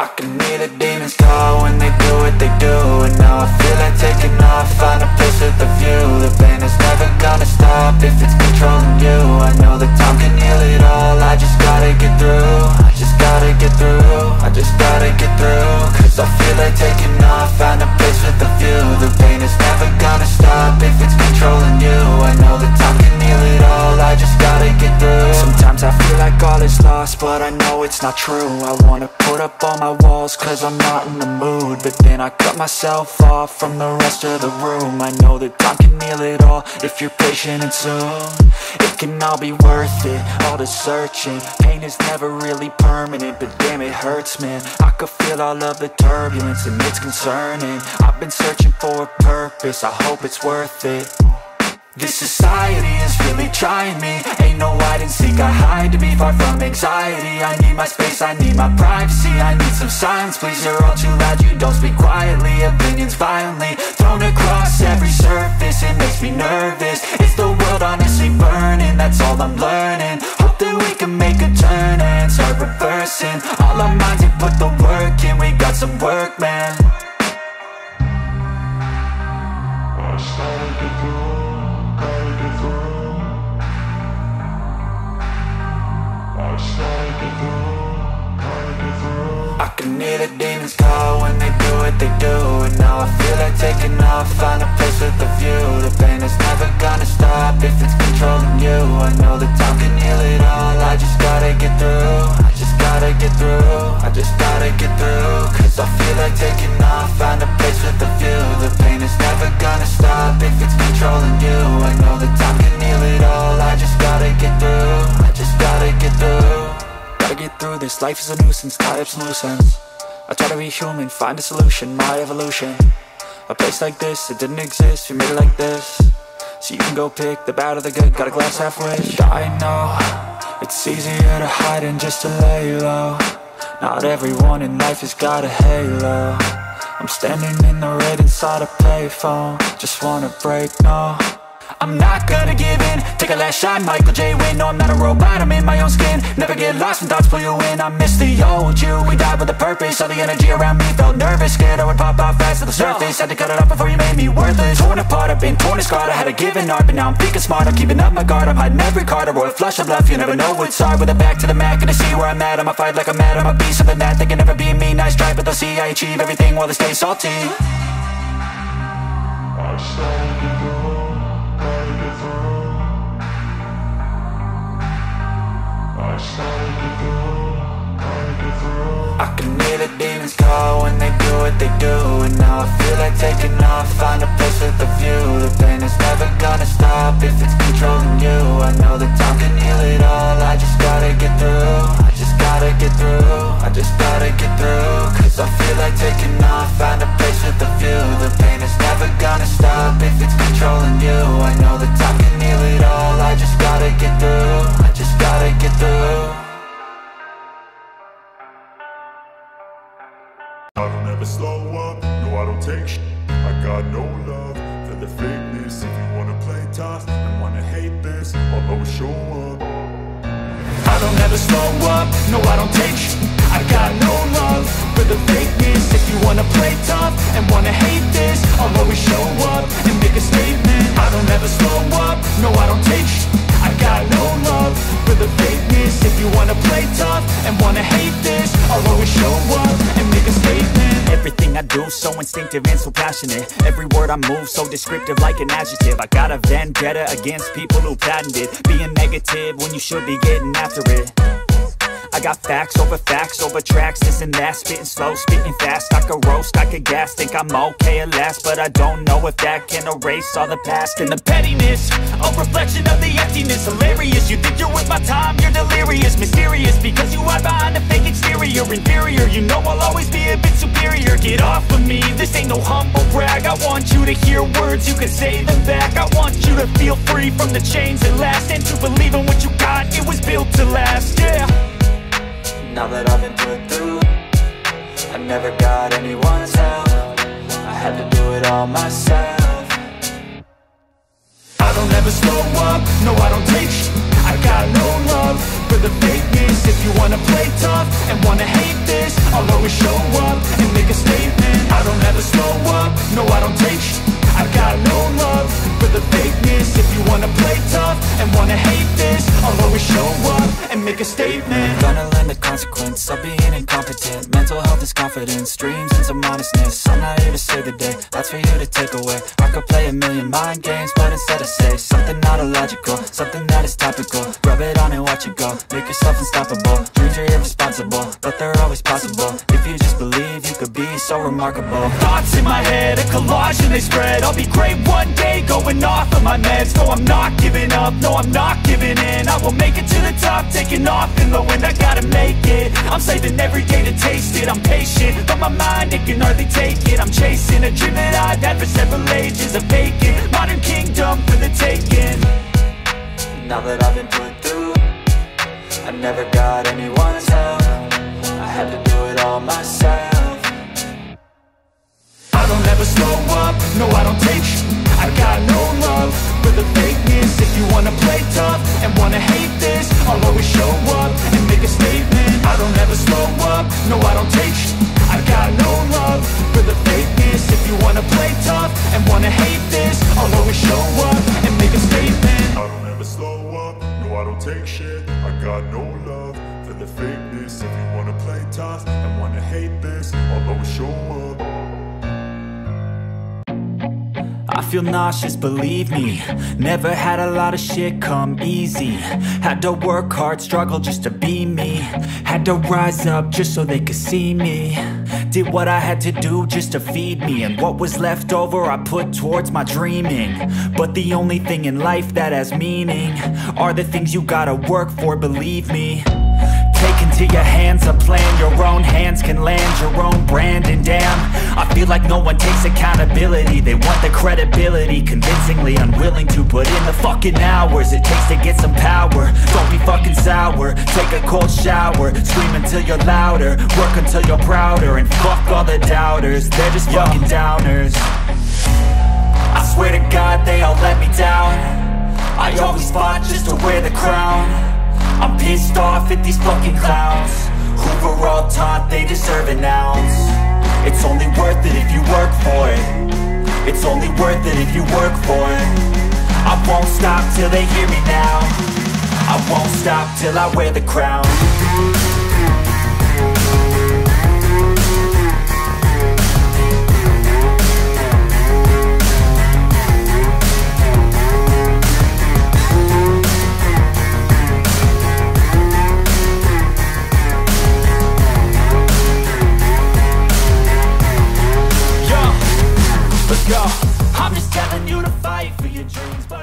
I can hear the demons call when they do what they do. And now I feel like taking off, find a place with a view. The pain is never gonna stop if it's controlling you. I know that time can heal it all, I just gotta get through. I just gotta get through, I just gotta get through. Cause I feel like taking off, find a place with a view. The pain is never gonna stop if it's controlling you. I know that time can heal it all, I just gotta get through. Sometimes I feel like all is lost, but I know it's not true. I wanna put up all my walls cause I'm not in the mood, but then I cut myself off from the rest of the room. I know that time can heal it all if you're patient and soon. It can all be worth it, all the searching. Pain is never really permanent, but damn it hurts, man. I could feel all of the turbulence and it's concerning. I've been searching for a purpose, I hope it's worth it. This society is really trying me. Ain't no hide and seek, I hide to be far from anxiety. I need my space, I need my privacy. I need some silence, please, you're all too loud. You don't speak quietly, opinions violently thrown across every surface. It makes me nervous, it's the world honestly burning. That's all I'm learning, hope that we can make a turn and start reversing. All our minds and put the work in, we got some work, man. I started to go. I can hear the demons call when they do what they do. And now I feel like taking off, find a place with a view. The pain is never gonna stop if it's controlling you. I know that time can heal it all, I just gotta get through. I just gotta get through, I just gotta get through. Cause I feel like taking off, find a place with a view. The pain is never gonna stop if it's controlling you. I know that time can heal it all, I just gotta get through. I just gotta get through. Gotta get through this, life is a nuisance, tie up some loose ends. I try to be human, find a solution, my evolution. A place like this, it didn't exist, we made it like this. So you can go pick the bad or the good, got a glass halfway. I know, it's easier to hide than just to lay low. Not everyone in life has got a halo. I'm standing in the red inside a payphone. Just wanna break, no, I'm not gonna give in. Take a last shot, Michael J. Win. No, I'm not a robot, I'm in my own skin. Never get lost when thoughts pull you in. I miss the old you, we died with a purpose. All the energy around me felt nervous, scared I would pop out fast to the surface. Had to cut it off before you made me worthless. Torn apart, I've been torn and scarred. I had a given art, but now I'm thinking smart. I'm keeping up my guard, I'm hiding every card. A royal flush of love, you never know what's hard. With a back to the mat, gonna see where I'm at. I'ma fight like I'm mad, I'ma be something that they can never be me. Nice try, but they'll see I achieve everything while they stay salty. I started to go. I can hear the demons call when they do what they do. And now I feel like taking off, find a place with a view. The pain is never gonna stop if it's controlling you. I know that time can heal it all, I just gotta get through. I just gotta get through, I just gotta get through. Cause I feel like taking off, find a place with a view. The pain is never gonna stop if it's controlling you. I know that time can heal it all, I just gotta get through. I just gotta get through. I don't ever slow up, no I don't take shit. I got no love for the fakeness. If you wanna play tough and wanna hate this, I'll always show up. I don't ever slow up, no I don't take shit. I got no love for the fakeness. If you wanna play tough and wanna hate this, I'll always show up and make a statement. I don't ever slow up, no I don't take shit. I got no love for the fakeness. If you wanna play tough and wanna hate this, I'll always show up and make a statement. Everything I do so instinctive and so passionate. Every word I move so descriptive like an adjective. I got a vendetta against people who patented being negative when you should be getting after it. I got facts over tracks, this and that. Spitting slow, spitting fast. I could roast, I could gas. Think I'm okay at last, but I don't know if that can erase all the past. And the pettiness, a reflection of the emptiness. Hilarious, you think you're with my time, you're delirious. Mysterious, because you hide behind a fake exterior. Inferior, you know I'll always be a bit superior. Get off of me, this ain't no humble brag. I want you to hear words, you can say them back. I want you to feel free from the chains that last, and to believe in what you got, it was built to last, yeah. Now that I've been put through, I never got anyone's help. I had to do it all myself. I don't ever slow up, no I don't take shit. I got no love for the fakeness. If you wanna play tough and wanna hate this, I'll always show up and make a statement. I don't ever slow up, no I don't take sh*t. I got no love for the fakeness. If you wanna play tough and wanna hate this, I'll always show up and make a statement. Gonna learn the consequence of being incompetent. Mental health is confidence, dreams and some honestness. I'm not here to save the day, that's for you to take away. I could play a million mind games, but instead I say something not illogical, something that is topical. Rub it on and watch it go, make yourself unstoppable. Dreams are irresponsible, but they're always possible. If you just believe, you could be so remarkable. Thoughts in my head, a collage and they spread. I'll be great one day, going off of my meds. No, I'm not giving up, no, I'm not giving in. I will make it to the top, taking off in the wind. I gotta make it, I'm saving every day to taste it. I'm patient, but my mind, it can hardly take it. I'm chasing a dream that I've had for several ages. A vacant, modern kingdom for the taking. Now that I've been put through, I never got anyone's help. I had to do it all myself. I don't ever slow up, no I don't take sh*t. I got no love for the fakeness. If you wanna play tough and wanna hate this, I'll always show up and make a statement. I don't ever slow up, no I don't take sh*t. I got no love for the fakeness. If you wanna play tough and wanna hate this, I'll always show up and make a statement. I don't ever slow up, no I don't take shit. I got no love for the fakeness. If you wanna play tough and wanna hate this, I'll always show up. I feel nauseous, believe me. Never had a lot of shit come easy. Had to work hard, struggle just to be me. Had to rise up just so they could see me. Did what I had to do just to feed me, and what was left over I put towards my dreaming. But the only thing in life that has meaning are the things you gotta work for, believe me. Take into your hands a plan, your own hands can land your own brand. And damn, I feel like no one takes accountability. They want the credibility, convincingly unwilling to put in the fucking hours it takes to get some power. Don't be fucking sour, take a cold shower. Scream until you're louder, work until you're prouder. And fuck all the doubters, they're just fucking downers. I swear to God they all let me down. I always fought just to wear the crown. I'm pissed off at these fucking clowns who were all taught they deserve an ounce. It's only worth it if you work for it. It's only worth it if you work for it. I won't stop till they hear me now. I won't stop till I wear the crown. Let's go. I'm just telling you to fight for your dreams, but